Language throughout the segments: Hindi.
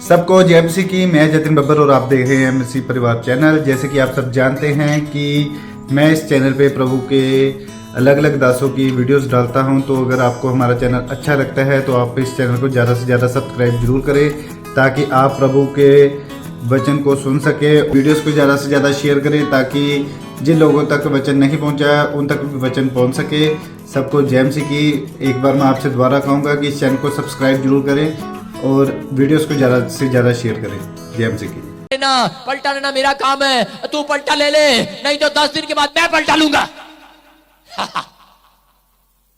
सबको जय मसीह की। मैं जतिन बब्बर और आप देख रहे हैं मसीह परिवार चैनल। जैसे कि आप सब जानते हैं कि मैं इस चैनल पे प्रभु के अलग अलग दासों की वीडियोस डालता हूं, तो अगर आपको हमारा चैनल अच्छा लगता है तो आप इस चैनल को ज़्यादा से ज़्यादा सब्सक्राइब जरूर करें, ताकि आप प्रभु के वचन को सुन सके। वीडियोस को ज़्यादा से ज़्यादा शेयर करें, ताकि जिन लोगों तक वचन नहीं पहुंचा उन तक भी वचन पहुंच सके। सबको जय मसीह की। एक बार मैं आपसे दोबारा कहूँगा कि इस चैनल को सब्सक्राइब जरूर करें और वीडियोस को ज़्यादा से ज़्यादा शेयर करें। जय मसीह की। ना पलटा लेना मेरा काम है, तू पलटा ले ले, नहीं तो 10 दिन के बाद मैं पलटा लूंगा।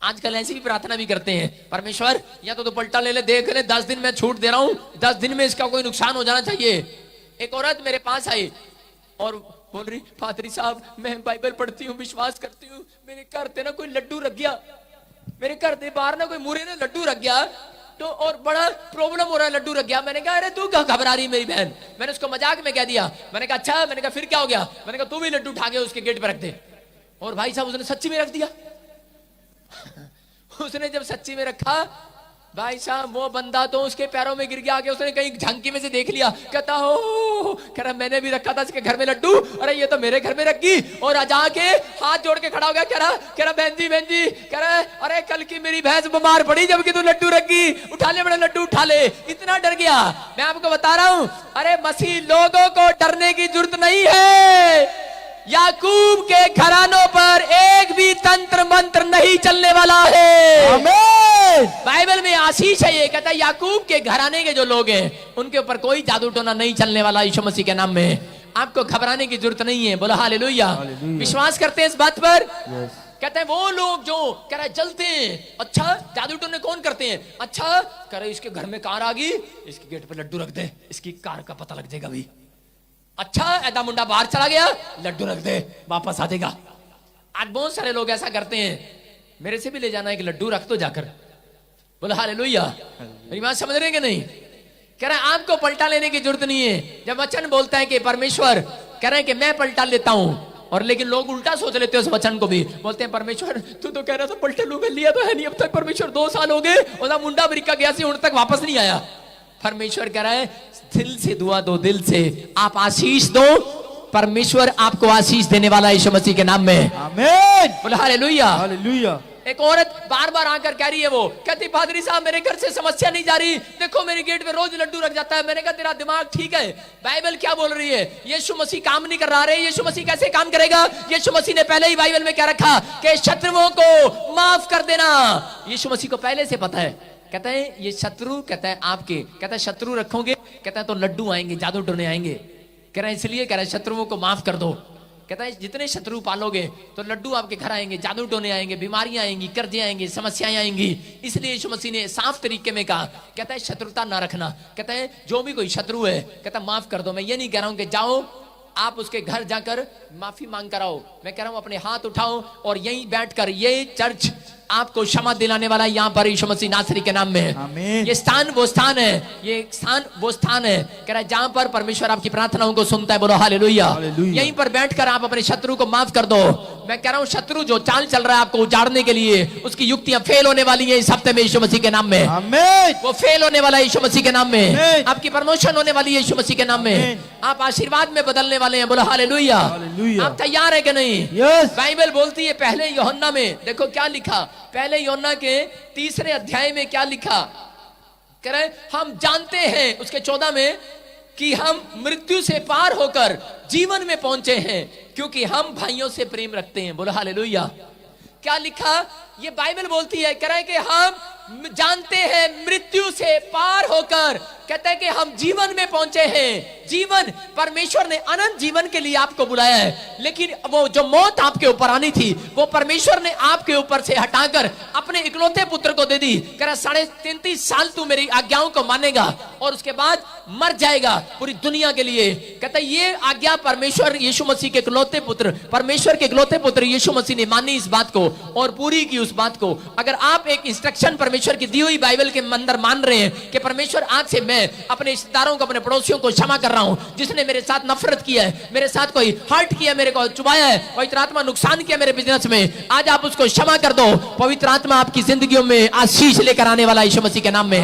आजकल ऐसी भी प्रार्थना भी करते हैं, परमेश्वर या तो पलटा ले ले, देख ले 10 दिन में छूट दे रहा हूं, 10 दिन में इसका कोई नुकसान हो जाना चाहिए। एक औरत मेरे पास आई और बोल रही, पादरी साहब मैं बाइबल पढ़ती हूँ, विश्वास करती हूँ, मेरे घर से ना कोई लड्डू रख गया, मेरे घर के बाहर ना कोई मुरे ने लड्डू रख गया, तो और बड़ा प्रॉब्लम हो रहा है, लड्डू रख गया। मैंने कहा अरे तू क्या घबरा रही मेरी बहन। मैंने उसको मजाक में कह दिया, मैंने कहा अच्छा, मैंने कहा फिर क्या हो गया, मैंने कहा तू भी लड्डू उठा के उसके गेट पे रख दे। और भाई साहब उसने सच्ची में रख दिया। उसने जब सच्ची में रखा, भाई साहब वो बंदा तो उसके पैरों में गिर गया, आके उसने कहीं झांकी में से देख लिया, कहता हो कह रहा मैंने भी रखा था इसके घर में लड्डू, अरे ये तो मेरे घर में रख गई। और जाके हाथ जोड़ के खड़ा हो गया, कह रहा बहन जी, कह रहा अरे कल की मेरी भैंस बीमार पड़ी जबकि तू लड्डू रख गई, उठा ले बड़े लड्डू उठा ले। इतना डर गया। मैं आपको बता रहा हूं, अरे मसीह लोगों को डरने की जरूरत नहीं है। याकूब के घरानों पर एक भी तंत्र मंत्र नहीं चलने वाला है। आमीन। बाइबल में आशीष है, ये कहता है याकूब के घराने के जो लोग हैं उनके ऊपर कोई जादू टोना नहीं चलने वाला, यीशु मसीह के नाम में। आपको घबराने की जरूरत नहीं है। बोलो हालेलुया। विश्वास करते हैं इस बात पर? कहते हैं वो लोग जो कह रहे जलते हैं, अच्छा जादू टोने कौन करते हैं, अच्छा कह रहे इसके घर में कार आ गई, इसके गेट पर लड्डू रख दे, इसकी कार का पता लग जाएगा भाई। अच्छा ऐदा मुंडा बाहर चला गया, लड्डू रख दे, वापस आ जाएगा। आज बहुत सारे लोग ऐसा करते हैं। मेरे से भी ले जाना एक लड्डू रख दो जाकर। बोला हालेलुया। मेरी बात समझ रहे हैं कि नहीं? कह रहे हैं आपको पलटा लेने की जरूरत नहीं है। जब वचन बोलता है कि परमेश्वर कह रहे हैं कि मैं पलटा लेता हूं, और लेकिन लोग उल्टा सोच लेते हैं उस वचन को भी, बोलते हैं परमेश्वर तू तो कह रहा था पलटा लूंगा, लिया तो है नहीं अब तक। परमेश्वर 2 साल हो गए और मुंडा अमेरिका गया सी, उन तक वापस नहीं आया। परमेश्वर कह रहा है दिल से दुआ दो, दिल से आप आशीष दो, परमेश्वर आपको आशीष देने वाला है यीशु मसीह के नाम में। आमीन। बोला हालेलुया। हालेलुया। एक औरत बार बार आकर कह रही है, वो कहती पादरी साहब मेरे घर से समस्या नहीं जा रही, देखो मेरे गेट पे रोज लड्डू रख जाता है। मैंने कहा तेरा दिमाग ठीक है? बाइबल क्या बोल रही है? यीशु मसीह काम नहीं कर रहा है। यीशु मसीह कैसे काम करेगा? यीशु मसीह ने पहले ही बाइबल में क्या रखा कि शत्रुओं को माफ कर देना। यीशु मसीह को पहले से पता है। कहता है ये शत्रु, कहता है आपके, कहता है शत्रु रखोगे, कहता है तो लड्डू आएंगे, जादू टोने आएंगे। कह रहा है इसलिए कह रहा है शत्रुओं को माफ कर दो। कहता है जितने शत्रु पालोगे तो लड्डू आपके घर आएंगे, जादू टोने आएंगे, बीमारियां आएंगी, कर्जे आएंगे, समस्याएं आएंगी। इसलिए यीशु मसीह ने साफ तरीके में कहा, कहता है शत्रुता ना रखना। कहता है जो भी कोई शत्रु है कहता है माफ कर दो। मैं ये नहीं कह रहा हूं कि जाओ आप उसके घर जाकर माफी मांग कर आओ। मैं कह रहा हूं अपने हाथ उठाओ और यहीं बैठकर, ये चर्च आपको क्षमा दिलाने वाला यहाँ पर यीशु मसीह नासरी के नाम में है। ये स्थान वो स्थान है, ये स्थान वो स्थान है, कह रहा है जहां पर परमेश्वर आपकी प्रार्थनाओं को सुनता है। बोलो हालेलुया। यहीं पर बैठकर आप अपने शत्रु को माफ कर दो। मैं कह रहा हूँ शत्रु जो चाल चल रहा है आपको उजाड़ने के लिए, उसकी युक्तियां फेल होने वाली है इस हफ्ते में यीशु मसीह के नाम में। वो फेल होने वाला है यीशु मसीह के नाम में। आपकी प्रमोशन होने वाली है यीशु मसीह के नाम में। आप आशीर्वाद में बदलने वाले हैं। बोलो हालेलुया। आप तैयार है कि नहीं? बाइबल बोलती है पहले यूहन्ना में, देखो क्या लिखा, पहले यूहन्ना के 3 अध्याय में क्या लिखा, कह रहे हम जानते हैं उसके 14 में कि हम मृत्यु से पार होकर जीवन में पहुंचे हैं क्योंकि हम भाइयों से प्रेम रखते हैं। बोलो हालेलुया। क्या लिखा? ये बाइबल बोलती है, कह रहे हैं कि हम जानते हैं मृत्यु से पार होकर, कहते हैं कि हम जीवन में पहुंचे हैं। जीवन, परमेश्वर ने अनंत जीवन के लिए आपको बुलाया है, लेकिन वो जो मौत आपके ऊपर आनी थी वो परमेश्वर ने आपके ऊपर से हटाकर अपने इकलौते पुत्र को दे दी। कह रहा 33.5 साल तू मेरी आज्ञाओं को मानेगा और उसके बाद मर जाएगा पूरी दुनिया के लिए। कहता है ये आज्ञा परमेश्वर यीशु मसीह के इकलौते पुत्र, परमेश्वर के इकलौते पुत्र यीशु मसीह ने मानी इस बात को और पूरी की उस बात को। अगर आप एक इंस्ट्रक्शन परमेश्वर की दी हुई बाइबल के अंदर मान रहे हैं कि परमेश्वर आज से मैं अपने रिश्तेदारों को, अपने पड़ोसियों को क्षमा कर रहा हूं, जिसने मेरे साथ नफरत किया है, मेरे साथ कोई हर्ट किया, मेरे को चुभाया है, पवित्र आत्मा नुकसान किया मेरे बिजनेस में, आज आप उसको क्षमा कर दो। पवित्र आत्मा आपकी जिंदगियों में आशीष लेकर आने वाला यीशु मसीह के नाम में।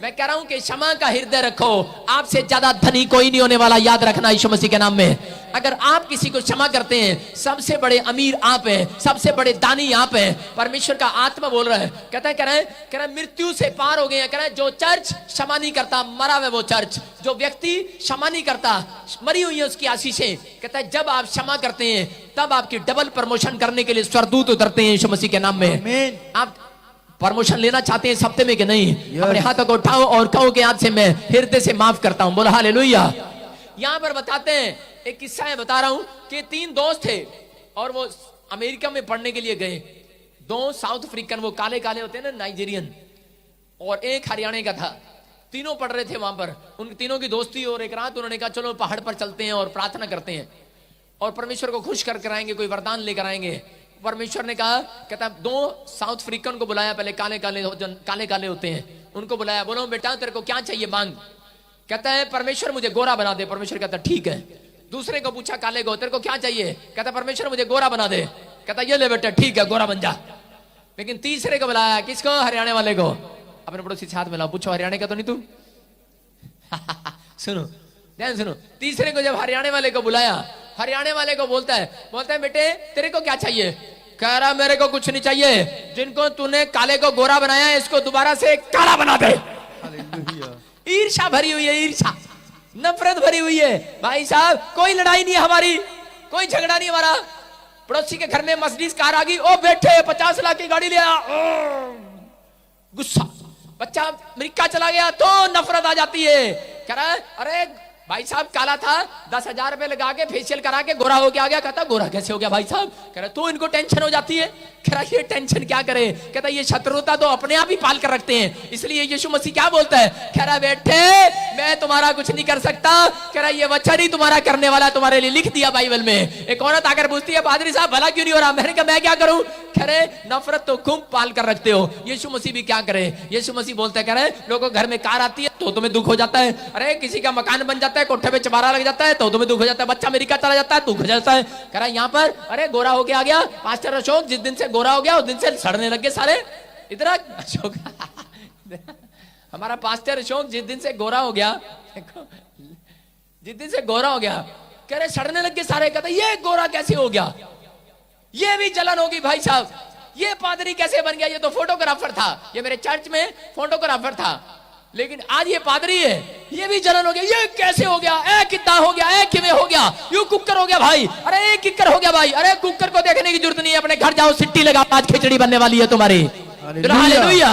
मैं कह रहा हूं कि क्षमा का हृदय रखो। आपसे ज्यादा धनी कोई नहीं होने वाला, याद रखना यीशु मसीह के नाम में। अगर आप किसी को क्षमा करते हैं, सबसे बड़े अमीर आप हैं, सबसे बड़े दानी आप हैं। परमेश्वर का आत्मा बोल रहा है, कह रहा है मृत्यु से पार हो गए हैं। कह रहा है जो चर्च क्षमा नहीं करता, मरा हुआ वो चर्च। जो व्यक्ति क्षमा नहीं करता, मरी हुई है उसकी आशीषें। कहता है जब आप क्षमा करते हैं तब आपकी डबल प्रमोशन करने के लिए स्वर्गदूत उतरते हैं यीशु मसीह के नाम में। आप प्रमोशन लेना चाहते हैं इस हफ्ते में कि नहीं? अपने हाथों को उठाओ और कहो कि आज से मैं हृदय से माफ करता हूं। बोला हालेलुया। यहां पर बताते हैं, एक किस्सा है बता रहा हूं कि 3 दोस्त थे और वो अमेरिका में पढ़ने के लिए गए। 2 साउथ अफ्रीकन, वो काले काले होते हैं ना, नाइजीरियन, और एक हरियाणा का था। तीनों पढ़ रहे थे वहां पर, उन तीनों की दोस्ती। और एक रात उन्होंने कहा चलो पहाड़ पर चलते हैं और प्रार्थना करते हैं और परमेश्वर को खुश कर आएंगे, कोई वरदान लेकर आएंगे। परमेश्वर ने कहा, कहता 2 साउथ अफ्रीकन को बुलाया, पहले काले काले होते हैं, उनको बुलाया। बोलो बेटा तेरे को क्या चाहिए मांग। कहता है परमेश्वर मुझे गोरा बना दे। परमेश्वर कहता ठीक है। दूसरे को पूछा काले को, तेरे को क्या चाहिए? कहता परमेश्वर मुझे गोरा बना दे। कहता ये ले बेटा, ठीक है गोरा बन जा। लेकिन तीसरे को बुलाया, किसको? हरियाणा वाले को। अपने पड़ोसी से हाथ मिलाओ, पूछो हरियाणा का तो नहीं तू? सुनो ध्यान सुनो। तीसरे को जब हरियाणा वाले को बुलाया, हरियाणा वाले को बोलता है बेटे तेरे को क्या चाहिए? कह रहा मेरे को कुछ नहीं चाहिए, जिनको तूने काले को गोरा बनाया इसको दोबारा से काला बना दे। ईर्ष्या भरी हुई है, ईर्ष्या, नफरत भरी हुई है। भाई साहब कोई लड़ाई नहीं है हमारी, कोई झगड़ा नहीं हमारा। पड़ोसी के घर में मर्सिडीज कार आ गई, ओ बैठे 50 लाख की गाड़ी ले आया, गुस्सा। बच्चा अमेरिका चला गया तो नफरत आ जाती है। कह रहा है अरे भाई साहब काला था, 10,000 रुपए लगा के फेशियल करा के गोरा हो के आ गया। कहता गोरा कैसे हो गया भाई साहब? कह रहा तो इनको टेंशन हो जाती है। कह रहा ये टेंशन क्या करे? कहता ये शत्रुता तो अपने आप ही पाल कर रखते हैं, इसलिए यीशु मसीह क्या बोलता है? कह रहा बेटे मैं तुम्हारा कुछ नहीं कर सकता। कह रहा ये वचन ही तुम्हारा करने वाला, तुम्हारे लिए लिख दिया बाइबल में। एक औरत आकर पूछती है पादरी साहब भला क्यों नहीं हो रहा? मैंने कहा मैं क्या करूं? कह रहे नफरत तो खूब पाल कर रखते हो। यीशु मसीह भी क्या करे? यीशु मसीह बोलता है, कह रहे लोगों घर में कार आती है तो तुम्हें दुख हो जाता है। अरे किसी का मकान बन जाता है, कोठे पे चबारा लग जाता है तो तुम्हें दुख हो जाता है। बच्चा अमेरिका चला जाता है दुख हो जाता है। कह रहा यहाँ पर अरे गोरा होके आ गया पास्टर अशोक, जिस दिन से गोरा हो गया उस दिन से सड़ने लग गए सारे। इधर अशोक हमारा पास्टर अशोक जिस दिन से गोरा हो गया, जिस दिन से गोरा हो गया, कह रहे सड़ने लग गए सारे। कहते ये गोरा कैसे हो गया? ये भी जलन होगी भाई साहब। ये पादरी कैसे बन गया? ये तो फोटोग्राफर था, ये मेरे चर्च में फोटोग्राफर था, लेकिन आज ये पादरी है। ये भी जलन हो गया, ये कैसे हो गया? ए कितना हो गया? ए किਵੇਂ हो गया? यू कुकर हो गया भाई। अरे ए किकर हो गया भाई। अरे कुकर को देखने की जरूरत नहीं है, अपने घर जाओ सिट्टी लगाओ, आज खिचड़ी बनने वाली है तुम्हारी। हालेलुया।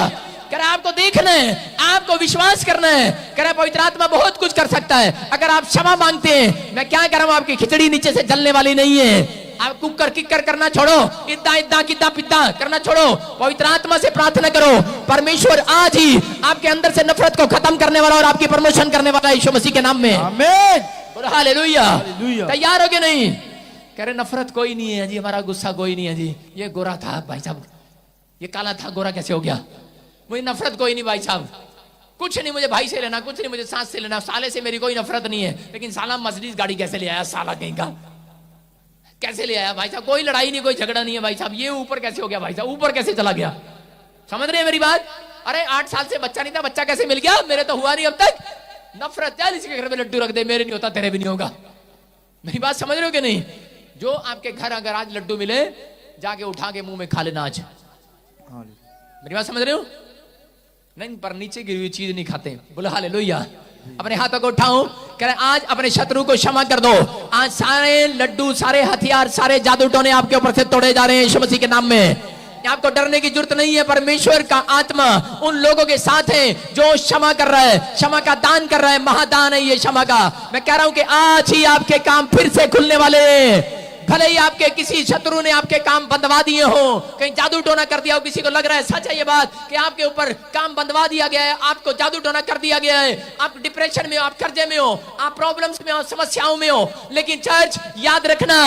कह रहा आपको देखना है, आपको विश्वास करना है। कह रहा पवित्र आत्मा बहुत कुछ कर सकता है अगर आप क्षमा मांगते हैं। मैं क्या कर रहा हूं, आपकी खिचड़ी नीचे से जलने वाली नहीं है। आप कुकर किकर करना छोड़ो, इद्दा इद्दा किद्दा पिद्दा करना छोड़ो, पवित्र आत्मा से प्रार्थना करो। परमेश्वर आज ही आपके अंदर से नफरत को खत्म करने वाला और आपकी प्रमोशन करने वाला यीशु मसीह के नाम में। आमीन। हालेलुया। तैयार हो गए नहीं? कह रहे नफरत कोई नहीं है जी, हमारा गुस्सा कोई नहीं है जी। ये गोरा था भाई साहब, ये काला था, गोरा कैसे हो गया? मुझे नफरत कोई नहीं भाई साहब, कुछ नहीं मुझे भाई से लेना, कुछ नहीं मुझे सास से लेना, साले से मेरी कोई नफरत नहीं है। लेकिन साला मर्सिडीज गाड़ी कैसे ले आया? साला कहीं का कैसे ले आया भाई साहब? कोई लड़ाई नहीं, कोई झगड़ा नहीं है भाई साहब। ये ऊपर कैसे हो गया भाई साहब? ऊपर कैसे चला गया? समझ रहे हैं मेरी बात? अरे 8 साल से बच्चा नहीं था, बच्चा कैसे मिल गया? मेरे तो हुआ नहीं अब तक। नफरत, चल इसके घर में लड्डू रख दे, मेरे नहीं होता तेरे भी नहीं होगा। मेरी बात समझ रहे हो कि नहीं? जो आपके घर अगर आज लड्डू मिले, जाके उठा के मुंह में खा लेना आज। मेरी बात समझ रहे हो? नहीं, पर नीचे गिरी हुई चीज नहीं खाते। बोलो हालेलुया। अपने हाथों को उठाओ, कह रहे आज अपने शत्रु को क्षमा कर दो। आज सारे लड्डू, सारे हथियार, सारे जादू टोने आपके ऊपर से तोड़े जा रहे हैं यीशु मसीह के नाम में। आपको डरने की जरूरत नहीं है। परमेश्वर का आत्मा उन लोगों के साथ है जो क्षमा कर रहा है, क्षमा का दान कर रहा है। महादान है ये क्षमा का। मैं कह रहा हूं कि आज ही आपके काम फिर से खुलने वाले हैं। भले ही आपके किसी शत्रु ने आपके काम बंदवा दिए हो, कहीं जादू टोना कर दिया हो, किसी को लग रहा है सच है ये बात कि आपके ऊपर काम बंदवा दिया गया है, आपको जादू टोना कर दिया गया है, आप डिप्रेशन में हो, आप कर्जे में हो, आप प्रॉब्लम्स में हो, समस्याओं में हो। लेकिन चर्च याद रखना,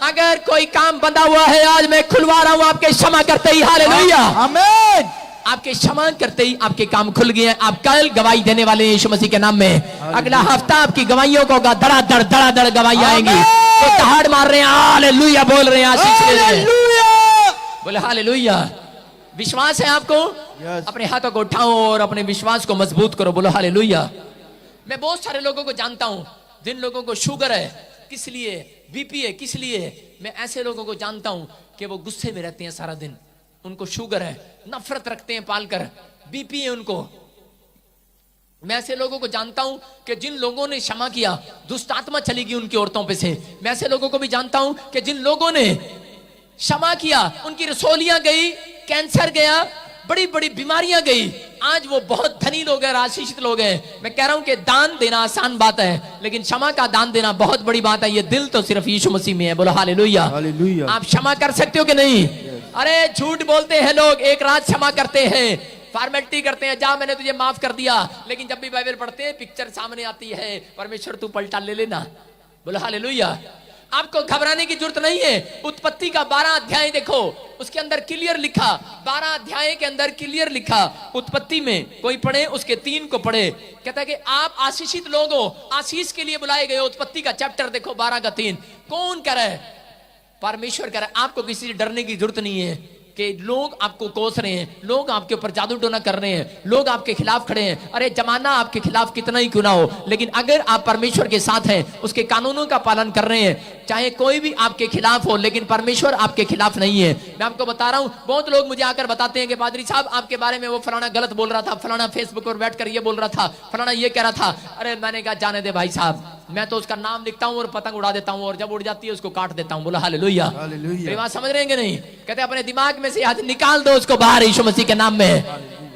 अगर कोई काम बंधा हुआ है आज मैं खुलवा रहा हूं आपके क्षमा करते ही। हालेलुया, आमीन। आपके क्षमा करते ही आपके काम खुल गए हैं। आप कल गवाही देने वाले हैं यीशु मसीह के नाम में। अगला हफ्ता आपकी गवाहियों को धड़ाधड़ गवाही आएंगी। तो दहाड़ मार रहे हैं, हालेलुया बोल रहे हैं, आशीष ले रहे हैं। बोले हालेलुया। विश्वास है आपको? Yes. अपने हाथों को उठाओ और अपने विश्वास को मजबूत करो, बोलो हालेलुया। मैं बहुत सारे लोगों को जानता हूं जिन लोगों को शुगर है, किस लिए, बीपी है, किस लिए। मैं ऐसे लोगों को जानता हूं कि वो गुस्से में रहते हैं सारा दिन, उनको शुगर है, नफरत रखते हैं पालकर, बीपी है उनको। मैं ऐसे लोगों को जानता हूं कि जिन लोगों ने क्षमा किया, दुष्ट आत्मा चली गई उनकी औरतों पे से। मैं ऐसे लोगों को भी जानता हूं कि जिन लोगों ने क्षमा किया, उनकी रसोलियां गई, कैंसर गया, बड़ी बड़ी बीमारियां गई, आज वो बहुत धनी लोग हैं, आशीषित लोग हैं। मैं कह रहा हूं कि दान देना आसान बात है, लेकिन क्षमा का दान देना बहुत बड़ी बात है। ये दिल तो सिर्फ यीशु मसीह में है, बोलो हालेलुया। हालेलुया। आप क्षमा कर सकते हो कि नहीं? अरे झूठ बोलते हैं लोग, एक रात क्षमा करते हैं, फॉर्मेलिटी करते हैं, जा मैंने तुझे माफ कर दिया, लेकिन जब भी बाइबल पढ़ते हैं पिक्चर सामने आती है, परमेश्वर तू पलटा ले लेना, बोलो हालेलुया। आपको घबराने की जरूरत नहीं है। उत्पत्ति का 12 अध्याय देखो, उसके अंदर क्लियर लिखा, 12 अध्याय के अंदर क्लियर लिखा। उत्पत्ति में कोई पढ़े, उसके 3 को पढ़े, कहता है कि आप आशीषित लोग हो, आशीष के लिए बुलाए गए। उत्पत्ति का चैप्टर देखो 12 का 3, कौन कह रहा है? परमेश्वर कह रहा है। आपको किसी से डरने की जरूरत नहीं है कि लोग आपको कोस रहे हैं, लोग आपके ऊपर जादू टोना कर रहे हैं, लोग आपके खिलाफ खड़े हैं। अरे जमाना आपके खिलाफ कितना ही क्यों ना हो, लेकिन अगर आप परमेश्वर के साथ हैं, उसके कानूनों का पालन कर रहे हैं, चाहे कोई भी आपके खिलाफ हो, लेकिन परमेश्वर आपके खिलाफ नहीं है। मैं आपको बता रहा हूं, बहुत लोग मुझे आकर बताते हैं कि पादरी साहब आपके बारे में वो फलाना गलत बोल रहा था, फलाना फेसबुक पर बैठकर ये बोल रहा था, फलाना ये कह रहा था। अरे मैंने कहा जाने दे भाई साहब, मैं तो उसका नाम लिखता हूं और पतंग उड़ा देता हूं, और जब उड़ जाती है उसको काट देता हूं, बोला हालेलुया। हालेलुया। बात समझ रहे हैं कि नहीं? कहते अपने दिमाग में से आज निकाल दो उसको बाहर, यीशु मसीह के नाम में,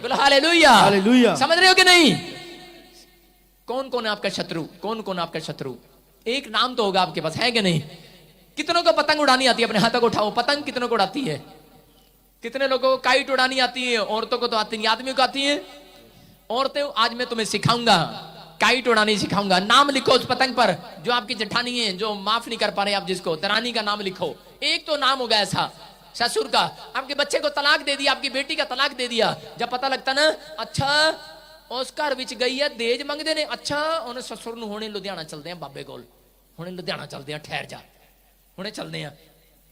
बोला हालेलुया। हालेलुया। समझ रहे हो कि नहीं? कौन कौन है आपका शत्रु? कौन कौन आपका शत्रु? एक नाम तो होगा आपके पास, है कि नहीं? कितनों को पतंग उड़ानी आती है? अपने हाथों को उठाओ। पतंग कितनों को उड़ाती है? कितने लोगों को काइट उड़ानी आती है? औरतों को तो आती नहीं, आदमियों को आती है। औरतें, आज मैं तुम्हें सिखाऊंगा, काइट उड़ानी सिखाऊंगा। नाम लिखो उस पतंग पर जो आपकी जेठानी है, जो माफ नहीं कर पा रहे आप जिसको, दरानी का नाम लिखो। एक तो नाम होगा ऐसा, ससुर का, आपके बच्चे को तलाक दे दिया, आपकी बेटी का तलाक दे दिया। जब पता लगता ना, अच्छा उस घर विच गई है देज मंगदे ने, अच्छा उन्हें ससुर नूं हुणे लुधियाना चलदे हैं बाबे कोल, हुणे लुधियाना चलदे हैं, ठहर जा, हुणे चलदे हैं,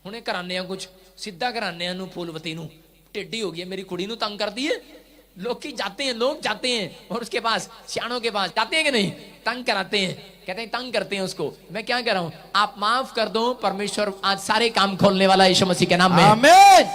हुणे कराने हैं कुछ सीधा, कराने हैं नूं फूलवती नूं, टेढ़ी हो गई है मेरी कुड़ी नूं तंग कर दी है। लोग जाते हैं, लोग जाते हैं और उसके पास, सियाणों के पास जाते हैं कि नहीं, तंग कराते हैं, कहते हैं तंग करते हैं उसको। मैं क्या कह रहा हूं, आप माफ कर दो, परमेश्वर आज सारे काम खोलने वाला है यीशु मसीह के नाम में, आमीन।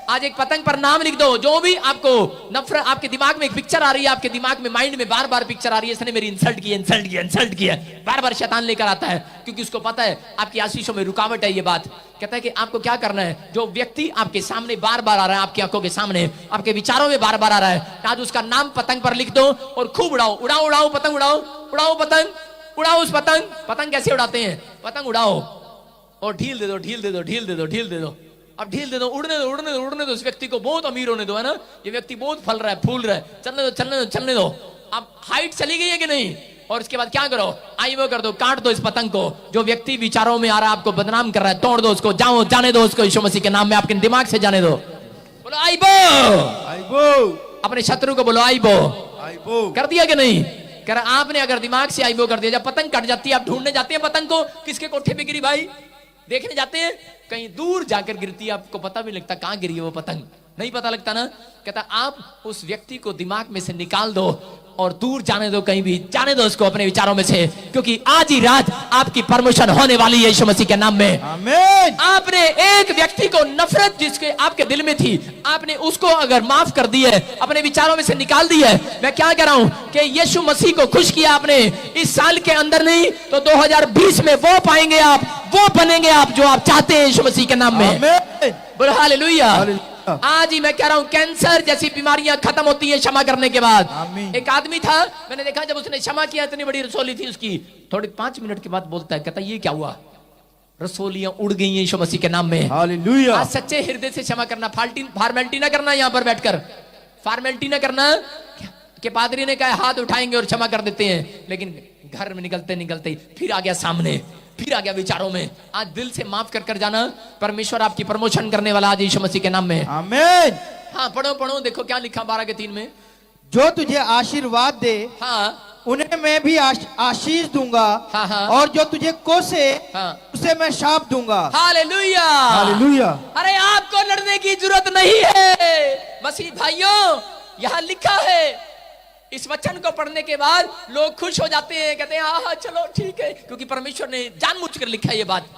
आज एक पतंग पर नाम लिख दो। जो भी आपको नफरत, आपके दिमाग में एक पिक्चर आ रही है, आपके दिमाग में, माइंड में बार बार पिक्चर आ रही है, इसने मेरी इंसल्ट की, इंसल्ट किया, इंसल्ट किया, बार बार शैतान लेकर आता है, क्योंकि उसको पता है आपकी आशीषों में रुकावट है ये बात। कहता है कि आपको क्या करना है, जो व्यक्ति आपके सामने बार बार आ रहा है, आपकी आंखों के सामने, आपके विचारों में बार बार आ रहा है, आज उसका नाम पतंग पर लिख दो और खूब उड़ाओ, उड़ाओ उड़ाओ पतंग, उड़ाओ उड़ाओ पतंग, उड़ाओ उस पतंग। पतंग कैसे उड़ाते हैं? पतंग उड़ाओ और ढील दे दो, ढील दे दो, ढील दे दो, ढील दे दो, अब ढील दे दो, उड़ने दो, उड़ने दो, उड़ने दो। उस व्यक्ति को बहुत अमीर होने दो, है ना, ये व्यक्ति बहुत फल रहा है, फूल रहा है, चलने दो, चलने दो, चलने दो। अब हाइट चली गई है कि नहीं? और इसके बाद क्या करो, आई वो कर दो, काट दो इस पतंग को। जो व्यक्ति विचारों में आ रहा है, आपको बदनाम कर रहा है, तोड़ दो उसको, जाओ, जाने दो उसको, यीशु मसीह के नाम में, आपके दिमाग से जाने दो। बोलो आइबो, आइबो, अपने शत्रु को बोलो आइबो, आइबो। कर दिया कि नहीं? कर आपने अगर दिमाग से आइबो कर दिया, जब पतंग कट जाती है, आप ढूंढने जाते हैं पतंग को, किसके कोठे पे गिरी भाई, देखने जाते हैं, कहीं दूर जाकर गिरती है, आपको पता भी लगता कहां गिरी है वो पतंग, नहीं पता लगता ना। कहता आप उस व्यक्ति को दिमाग में से निकाल दो और दूर जाने दो, कहीं भी जाने दो उसको अपने विचारों में से, क्योंकि आज ही रात आपकी प्रमोशन होने वाली है यीशु मसीह के नाम में। आमीन। आपने एक व्यक्ति को, नफरत जिसके आपके दिल में थी, आपने उसको अगर माफ कर दी है, अपने विचारों में से निकाल दी है, मैं क्या कह रहा हूं कि यीशु मसीह को खुश किया आपने इस साल के अंदर, नहीं तो 2020 में वो पाएंगे आप, वो बनेंगे आप जो आप चाहते हैं यीशु मसीह के नाम में। आमीन। बोलो हालेलुया। हालेलुया। आज ही मैं कह रहा हूं, कैंसर जैसी बीमारियां खत्म होती है क्षमा करने के बाद। आमीन। एक आदमी था, मैंने देखा जब उसने क्षमा किया, इतनी बड़ी रसोली थी उसकी, थोड़ी 5 मिनट के बाद बोलता है, कहता ये क्या हुआ, रसोलियां उड़ गई हैं यीशु मसीह के नाम में। हालेलुया। आज सच्चे हृदय से क्षमा करना, फॉर्मेलिटी ना करना, यहां पर बैठकर फॉर्मेलिटी ना करना कि पादरी ने कहा हाथ उठाएंगे और क्षमा कर देते हैं, लेकिन घर में निकलते निकलते फिर आ गया सामने, फिर आ गया विचारों में। आज दिल से माफ कर कर जाना, परमेश्वर आपकी प्रमोशन करने वाला आज यीशु मसीह के नाम में। आमीन। हाँ पढ़ो पढ़ो, देखो क्या लिखा 12 के 3 में। जो तुझे आशीर्वाद दे, हाँ उन्हें मैं भी आशीष दूंगा, हाँ, हाँ। और जो तुझे कोसे, हाँ। उसे मैं शाप दूंगा। हालेलुया। हालेलुया। अरे आपको लड़ने की जरूरत नहीं है मसीह भाइयों, यहां लिखा है। इस वचन को पढ़ने के बाद लोग खुश हो जाते हैं, कहते हैं हाँ चलो ठीक है, क्योंकि परमेश्वर ने जानबूझकर लिखा है ये बात।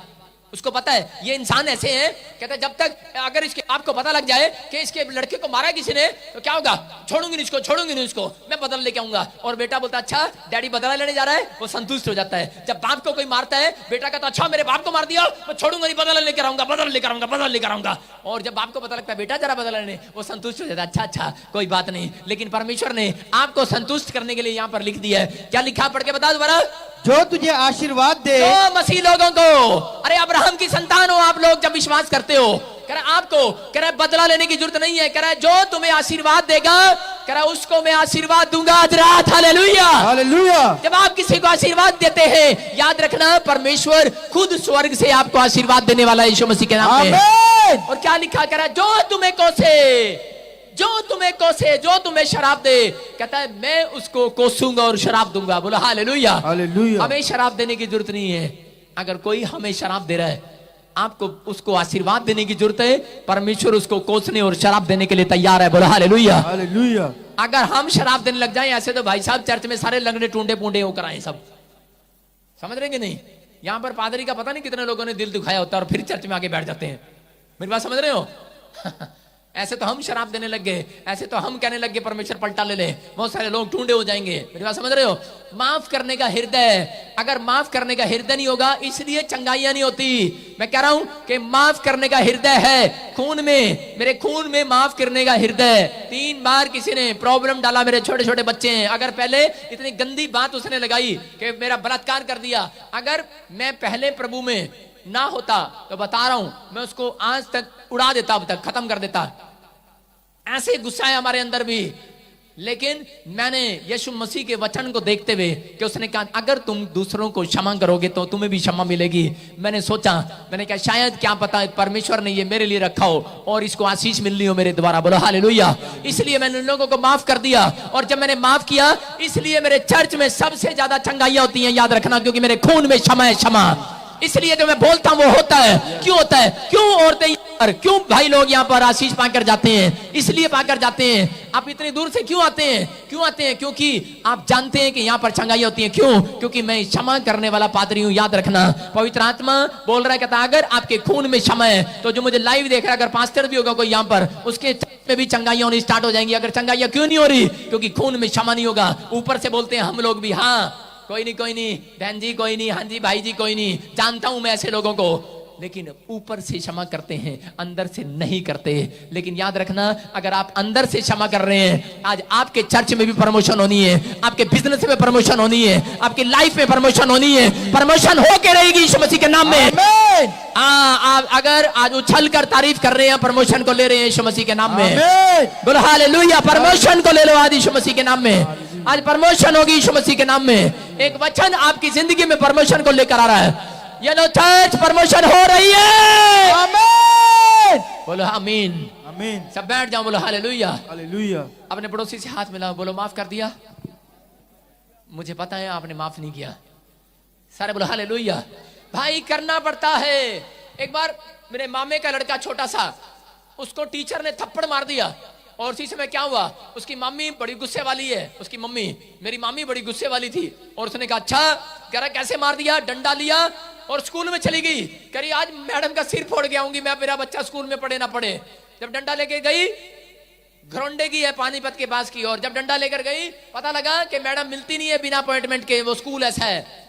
उसको पता है ये इंसान ऐसे हैं, कहते हैं जब तक अगर इसके बाप को पता लग जाए कि इसके लड़के को मारा किसी ने तो क्या होगा, छोड़ूंगी नहीं इसको, छोड़ूंगी नहीं इसको, मैं बदला लेके आऊंगा। और बेटा बोलता अच्छा डैडी बदला लेने जा रहा है, वो संतुष्ट हो जाता है। जब बाप को कोई मारता है, बेटा कहता अच्छा मेरे बाप को मार दिया, मैं छोड़ूंगा नहीं, बदला लेकर आऊंगा, बदला लेकर आऊंगा, बदला लेकर आऊंगा। और जब बाप को पता लगता है बेटा जरा बदला लेने, वो संतुष्ट हो जाता है, अच्छा अच्छा कोई बात नहीं। लेकिन परमेश्वर ने आपको संतुष्ट करने के लिए यहाँ पर लिख दिया है। क्या लिखा, पढ़ के बता दोबारा। जो तुझे आशीर्वाद दे, तो मसीह लोगों को, अरे अब्राहम की संतान हो आप लोग, जब विश्वास करते हो, कह रहा आपको, कह रहा बदला लेने की जरूरत नहीं है, कह रहा जो तुम्हें आशीर्वाद देगा, कह रहा उसको मैं आशीर्वाद दूंगा आज रात। Hallelujah hallelujah. जब आप किसी को आशीर्वाद देते हैं, याद रखना परमेश्वर खुद स्वर्ग से आपको आशीर्वाद देने वाला है यीशु मसीह के नाम में। आमीन। और क्या लिखा, कह रहा जो तुम्हें कोसे, जो तुम्हें कोसे, जो तुम्हें शराब दे, कहता है मैं उसको कोसूंगा और शराब दूंगा। बोलो हालेलुया हालेलुया। हमें शराब देने की जरूरत नहीं है। अगर कोई हमें शराब दे रहा है, आपको उसको आशीर्वाद देने की जरूरत है। परमेश्वर उसको कोसने और शराब देने के लिए तैयार है। बोलो हालेलुया हालेलुया। अगर हम शराब देने लग जाएं ऐसे, तो भाई साहब चर्च में सारे लंगड़े टूंडे पूंडे होकर आए सब, समझ रहे कि नहीं। यहां पर पादरी का पता नहीं कितने लोगों ने दिल दुखाया होता है और फिर चर्च में आके बैठ जाते हैं। मेरी बात समझ रहे हो ऐसे तो हम शराब देने लग गए, ऐसे तो हम कहने लग गए परमेश्वर पलटा ले ले, बहुत सारे लोग टूंडे हो जाएंगे। मेरी बात समझ रहे हो। माफ करने का हृदय, अगर माफ करने का हृदय नहीं होगा, इसलिए चंगाइयां नहीं होती। मैं कह रहा हूं कि माफ करने का हृदय है खून में, मेरे खून में माफ करने का हृदय। 3 बार किसी ने प्रॉब्लम डाला, मेरे छोटे छोटे बच्चे हैं, अगर पहले इतनी गंदी बात उसने लगाई कि मेरा बलात्कार कर दिया, अगर मैं पहले प्रभु में ना होता तो बता रहा हूं मैं उसको आज तक उड़ा देता, अब तक खत्म कर देता। ऐसे गुस्सा है हमारे अंदर भी। लेकिन मैंने यीशु मसीह के वचन को देखते हुए कि उसने कहा अगर तुम दूसरों को क्षमा करोगे तो तुम्हें भी क्षमा मिलेगी। मैंने सोचा, मैंने कहा शायद क्या पता परमेश्वर ने ये मेरे लिए रखा हो और इसको आशीष मिलनी हो मेरे द्वारा। बोलो हालेलुया। इसलिए मैंने उन लोगों को माफ कर दिया, और जब मैंने माफ किया, इसलिए मेरे चर्च में सबसे ज्यादा चंगाइयां होती हैं, याद रखना, क्योंकि मेरे खून में क्षमा है, क्षमा। इसलिए जो मैं बोलता हूं वो होता है। क्यों होता है, क्यों औरतें पर, क्यों भाई लोग यहाँ पर आशीष पाकर जाते हैं, इसलिए पाकर जाते हैं। आप इतनी दूर से क्यों आते हैं, क्यों आते हैं, क्योंकि आप जानते हैं कि यहाँ पर चंगाई होती है। क्यों, क्योंकि मैं क्षमा करने वाला पादरी हूं। याद रखना, पवित्र आत्मा बोल रहा है, कहता अगर आपके खून में क्षमा है तो जो मुझे लाइव देख रहा है, अगर पास्टर भी होगा कोई यहाँ पर, उसके में भी चंगाइयां होनी स्टार्ट हो जाएंगी। अगर चंगाइयां क्यों नहीं हो रही, क्योंकि खून में क्षमा नहीं होगा। ऊपर से बोलते हैं हम लोग भी, हाँ कोई नहीं बहन जी, कोई नहीं, हाँ जी भाई जी, कोई नहीं, जानता हूं मैं ऐसे लोगों को, लेकिन ऊपर से क्षमा करते हैं, अंदर से नहीं करते। लेकिन याद रखना, अगर आप अंदर से क्षमा कर रहे हैं, आज आपके चर्च में भी प्रमोशन होनी है, आपके बिजनेस में प्रमोशन होनी है, आपकी लाइफ में प्रमोशन होनी है, प्रमोशन होके रहेगी यीशु मसीह के नाम में। आप अगर आज उछल कर तारीफ कर रहे हैं, प्रमोशन को ले रहे हैं यीशु मसीह के नाम में, बोलो हालेलुया। प्रमोशन को ले लो आज यीशु मसीह के नाम में, आज प्रमोशन होगी यीशु मसीह के नाम में। एक वचन आपकी जिंदगी में प्रमोशन को लेकर आ रहा है। ये लो चर्च, प्रमोशन हो रही है। आमीन, बोलो आमीन आमीन। सब बैठ जाओ, बोलो हालेलुया हालेलुया। अपने पड़ोसी से हाथ मिलाओ, बोलो माफ कर दिया, मुझे पता है आपने माफ नहीं किया। सारे बोलो हालेलुया। भाई करना पड़ता है। एक बार मेरे मामे का लड़का छोटा सा, उसको टीचर ने थप्पड़ मार दिया, और उसी समय क्या हुआ, उसकी मम्मी बड़ी गुस्से वाली है, उसकी मम्मी, मेरी मम्मी बड़ी गुस्से वाली थी, और उसने कहा अच्छा, कह रहा कैसे मार दिया, डंडा लिया और स्कूल में चली गई। कह रही आज मैडम का सिर फोड़ के आऊंगी मैं, मेरा बच्चा स्कूल में पढ़े ना पढ़े। जब डंडा लेके गई, घरोंडे की है पानीपत के पास की, और जब डंडा लेकर गई, पता लगा कि मैडम मिलती नहीं है बिना अपॉइंटमेंट के, वो स्कूल ऐसा है।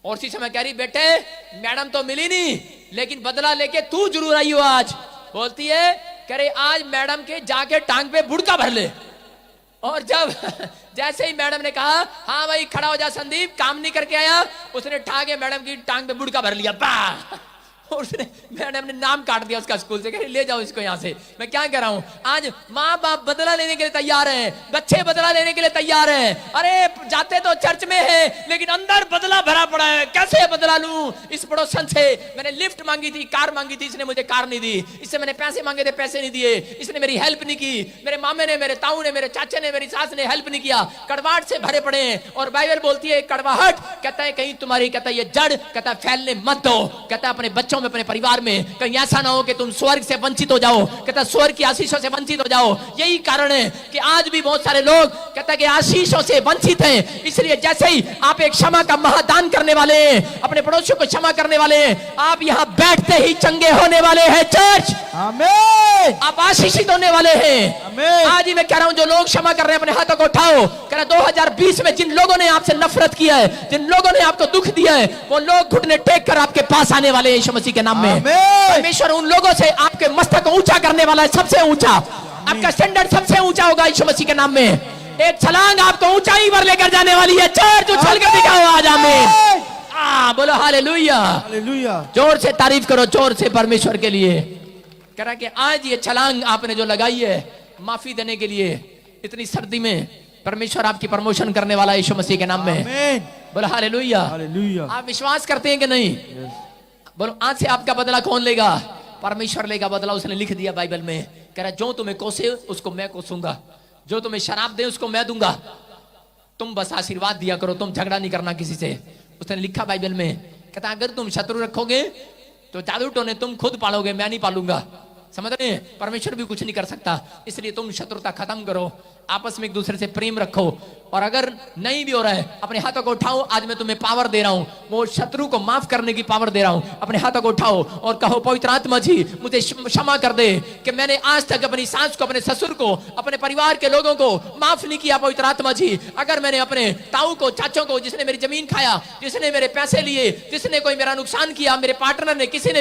और उसी समय कह रही बेटे मैडम तो मिली नहीं, लेकिन बदला लेके तू जरूर आई हो आज। बोलती है, कह रही आज मैडम के जाके टांग पे बुड़का भर ले। और जब जैसे ही मैडम ने कहा हाँ भाई खड़ा हो जा संदीप, काम नहीं करके आया, उसने ठाके मैडम की टांग पे बुड़का भर लिया, बा। और उसने, मैडम ने नाम काट दिया उसका स्कूल से, कह रही ले जाओ इसको यहाँ से। मैं क्या कह रहा हूँ, आज माँ बाप बदला लेने के लिए तैयार हैं, बच्चे बदला लेने के लिए तैयार हैं। अरे जाते तो चर्च में है, लेकिन अंदर बदला भरा पड़ा है। कैसे बदला लूं इस पड़ोसन से, मैंने लिफ्ट मांगी थी, कार मांगी थी, इसने मुझे कार नहीं दी, इससे मैंने पैसे मांगे थे, पैसे नहीं दिए, इसने मेरी हेल्प नहीं की, मेरे मामे ने, मेरे ताऊ ने, मेरे चाचे ने, मेरी सास ने हेल्प नहीं किया, कड़वाहट से भरे पड़े हैं। और बाइबल बोलती है कड़वाहट, कहता है कहीं तुम्हारी, कहता है ये जड़, कहता है फैलने मत दो, कहता है अपने बच्चों बच्चों में, अपने परिवार में, कहीं ऐसा ना हो कि तुम स्वर्ग से वंचित हो जाओ। कहता स्वर्ग की आशीषों से वंचित हो जाओ। यही कारण है कि आज भी बहुत सारे लोग कहता है कि आशीषों से वंचित हैं। इसलिए जैसे ही आप एक क्षमा का महादान करने वाले हैं, अपने पड़ोसियों को क्षमा करने वाले हैं, आप यहाँ बैठते ही चंगे होने वाले हैं। चर्च आमीन, आप आशीषित होने वाले हैं। आमीन। आज ही मैं कह रहा हूं, जो लोग क्षमा कर रहे हैं अपने हाथों को उठाओ। कह रहा 2020 में जिन लोगों ने आपसे नफरत किया है, जिन लोगों ने आपको दुख दिया है, वो लोग घुटने टेक कर आपके पास आने वाले हैं यीशु मसीह के नाम में। आमीन। परमेश्वर उन लोगों से आपके मस्तक को ऊंचा करने वाला है, सबसे ऊंचा। आपका स्टैंडर्ड सबसे ऊंचा होगा यीशु मसीह के नाम में। एक छलांग आपको ऊंचाई पर लेकर जाने वाली है। चर्च उछल कर दिखाओ आज। आमीन। बोलो हालेलुया। हालेलुया। जोर से तारीफ करो, जोर से परमेश्वर के लिए। कह रहा कि आज ये छलांग आपने जो लगाई है माफी देने के लिए, इतनी सर्दी में परमेश्वर आपकी प्रमोशन करने वाला है यीशु मसीह के नाम में। आमीन। बोलो हालेलुया। हालेलुया। आप विश्वास करते हैं कि नहीं? बोलो आज से आपका बदला कौन लेगा? परमेश्वर लेगा बदला। उसने लिख दिया बाइबल में। कह रहा जो तुम्हें कोसे उसको मैं कोसूंगा, जो तुम्हें शराब दे उसको मैं दूंगा। तुम बस आशीर्वाद दिया करो, तुम झगड़ा नहीं करना किसी से। उसने लिखा बाइबल में। कहता अगर तुम शत्रु रखोगे तो जादू टोने तुम खुद पालोगे, मैं नहीं पालूंगा। समझ रहे हैं? परमेश्वर भी कुछ नहीं कर सकता। इसलिए तुम शत्रुता खत्म करो, आपस में एक दूसरे से प्रेम रखो। और अगर नहीं भी हो रहा है, अपने हाथों को उठाओ। आज मैं तुम्हें पावर दे रहा हूं, वो शत्रु को माफ करने की पावर दे रहा हूं। अपने हाथों को उठाओ और कहो पवित्र आत्मा जी मुझे क्षमा कर दे कि मैंने आज तक अपनी सास को, अपने ससुर को, अपने परिवार के लोगों को माफ नहीं किया। पवित्र आत्मा जी अगर मैंने अपने ताऊ को, चाचों को, जिसने मेरी जमीन खाया, जिसने मेरे पैसे लिए, जिसने कोई मेरा नुकसान किया, मेरे पार्टनर ने, किसी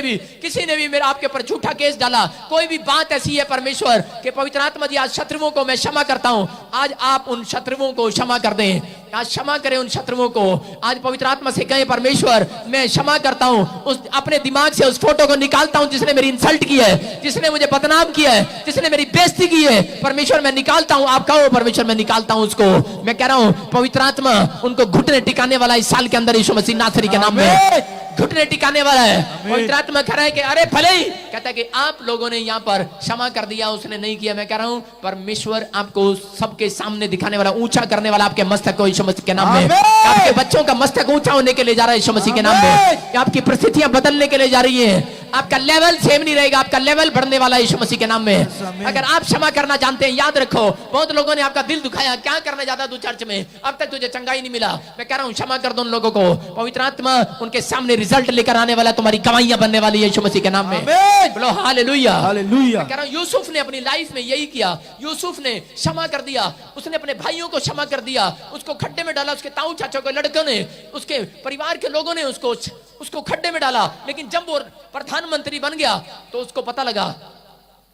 ने भी मेरा आपके ऊपर झूठा केस डाला, कोई भी बात ऐसी है परमेश्वर कि पवित्र आत्मा जी आज शत्रुओं को मैं क्षमा करता हूं। आज आप उन शत्रुओं को क्षमा कर दें। आज क्षमा करें उन शत्रुओं को। आज पवित्र आत्मा से कहें परमेश्वर मैं क्षमा करता हूं। उस अपने दिमाग से उस फोटो को निकालता हूं जिसने मेरी इंसल्ट की है, जिसने मुझे बदनाम किया है, जिसने मेरी बेइज्जती की है। परमेश्वर मैं निकालता हूं। आप कहो परमेश्वर मैं निकालता हूं उसको। मैं कह रहा हूं पवित्र आत्मा उनको घुटने टिकाने वाला इस साल के अंदर यीशु मसीह नासरी के नाम में घुटने टिकाने वाला है। पवित्र आत्मा कह रहा है कि अरे भले ही कहता है कि आप लोगों ने यहाँ पर क्षमा कर दिया, उसने नहीं किया। मैं कह रहा हूं परमेश्वर आपको सबके सामने दिखाने वाला, ऊंचा करने वाला आपके मस्तक को यीशु मसीह के नाम में। आपके बच्चों का मस्तक ऊंचा होने के लिए जा रहा है यीशु मसीह के नाम में। आपकी परिस्थितियां बदलने के लिए जा रही है। आपका लेवल सेम नहीं रहेगा, आपका लेवल बढ़ने वाला है यीशु मसीह के नाम में। अगर आप क्षमा करना जानते हैं, याद रखो बहुत लोगों ने आपका दिल दुखाया, क्या करने जाता तू चर्च में, अब तक तुझे चंगाई नहीं मिला। मैं कह रहा हूं क्षमा कर दो उन लोगों को। पवित्र आत्मा उनके सामने रिजल्ट लेकर आने वाला, तुम्हारी गवाहियां बनने वाली है यीशु मसीह के नाम में। बोलो हालेलुया। हालेलुया। मैं कह रहा हूं यूसुफ ने अपनी लाइफ में यही किया। यूसुफ ने क्षमा कर दिया। उसने अपने भाइयों को क्षमा कर दिया, उसको खड्डे में डाला। उसके ताऊ चाचा को, लड़कों ने, उसके परिवार के लोगों ने उसको खड्डे में डाला। लेकिन जब वो प्रधानमंत्री बन गया तो उसको पता लगा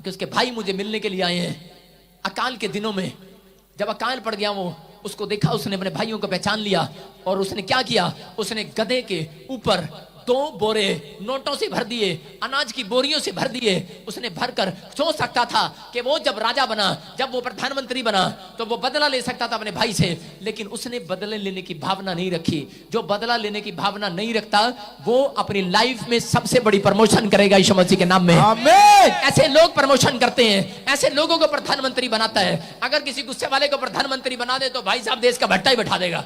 कि उसके भाई मुझे मिलने के लिए आए हैं। अकाल के दिनों में जब अकाल पड़ गया, वो उसको देखा, उसने अपने भाइयों को पहचान लिया। और उसने क्या किया, उसने गधे के ऊपर 2 बोरे नोटों से भर दिए, अनाज की बोरियों से भर दिए। उसने भरकर सोच सकता था कि वो जब राजा बना, जब वो प्रधानमंत्री बना, तो वो बदला ले सकता था अपने भाई से। लेकिन उसने बदले लेने की भावना नहीं रखी। जो बदला लेने की भावना नहीं रखता वो अपनी लाइफ में सबसे बड़ी प्रमोशन करेगा यीशु मसीह के नाम में। आमीन। ऐसे लोग प्रमोशन करते हैं, ऐसे लोगों को प्रधानमंत्री बनाता है। अगर किसी गुस्से वाले को प्रधानमंत्री बना दे तो भाई साहब देश का भट्टा ही बैठा देगा।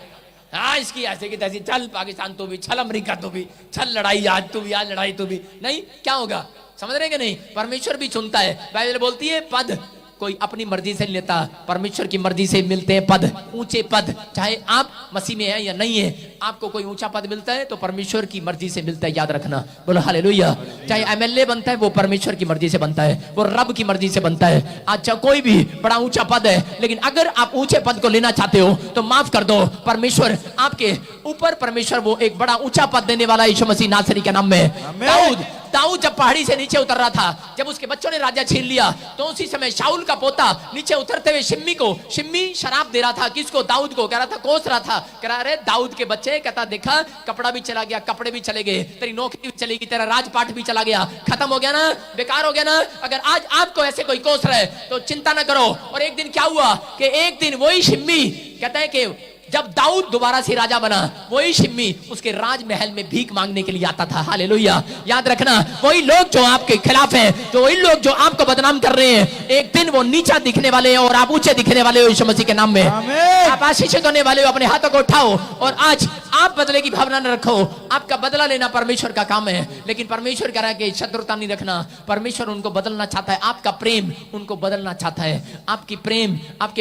हाँ इसकी ऐसे की तैसी, चल पाकिस्तान तू भी, चल अमेरिका तू भी, चल लड़ाई आज तू भी, आज लड़ाई तू भी। नहीं, क्या होगा समझ रहे कि नहीं? परमेश्वर भी चुनता है। बाइबल बोलती है पद कोई अपनी मर्जी से नहीं लेता, परमेश्वर की मर्जी से मिलते हैं पद, ऊंचे पद। चाहे आप मसीह में हैं या नहीं है, आपको कोई ऊंचा पद मिलता है तो परमेश्वर की मर्जी से मिलता है, याद रखना। बोलो हालेलुया। चाहे एमएलए बनता है वो परमेश्वर की मर्जी से बनता है, वो रब की मर्जी से बनता है। अच्छा कोई भी बड़ा ऊंचा पद है, लेकिन अगर आप ऊंचे पद को लेना चाहते हो तो माफ कर दो, परमेश्वर आपके ऊपर, परमेश्वर वो एक बड़ा ऊंचा पद देने वाला यीशु मसीह नासरी के नाम में। दाऊद जब पहाड़ी से नीचे उतर रहा था, जब उसके बच्चों ने राजा छीन लिया, तो उसी समय शाऊल का पोता नीचे उतरते हुए शिम्मी शराब दे रहा था। किसको? दाऊद को। कह रहा था, कोस रहा था, कह रहा अरे दाऊद के बच्चे, कहता देखा कपड़ा भी चला गया, कपड़े भी चले गए, तेरी नौकरी भी चली गई, तेरा राजपाट भी चला गया, खत्म हो गया ना, बेकार हो गया ना। अगर आज आपको ऐसे कोई कोस रहे तो चिंता ना करो। और एक दिन क्या हुआ कि एक दिन वही शिम्मी कहता है कि जब दाऊद दोबारा से राजा बना, वही शिम्मी उसके राजमहल में भीख मांगने के लिए आता था। हालेलुया। याद रखना, वही लोग जो आपके खिलाफ हैं, जो वही लोग जो आपको बदनाम कर रहे हैं, एक दिन वो नीचा दिखने वाले हैं और आप ऊंचे दिखने वाले हो यीशु मसीह के नाम में। आमीन। आप आशीषित होने वाले हो। अपने हाथों को उठाओ और आज आप बदले की भावना न रखो। आपका बदला लेना परमेश्वर का काम है, लेकिन परमेश्वर कह रहा है कि शत्रुता नहीं रखना। परमेश्वर उनको बदलना चाहता है, आपका प्रेम उनको बदलना चाहता है। आपके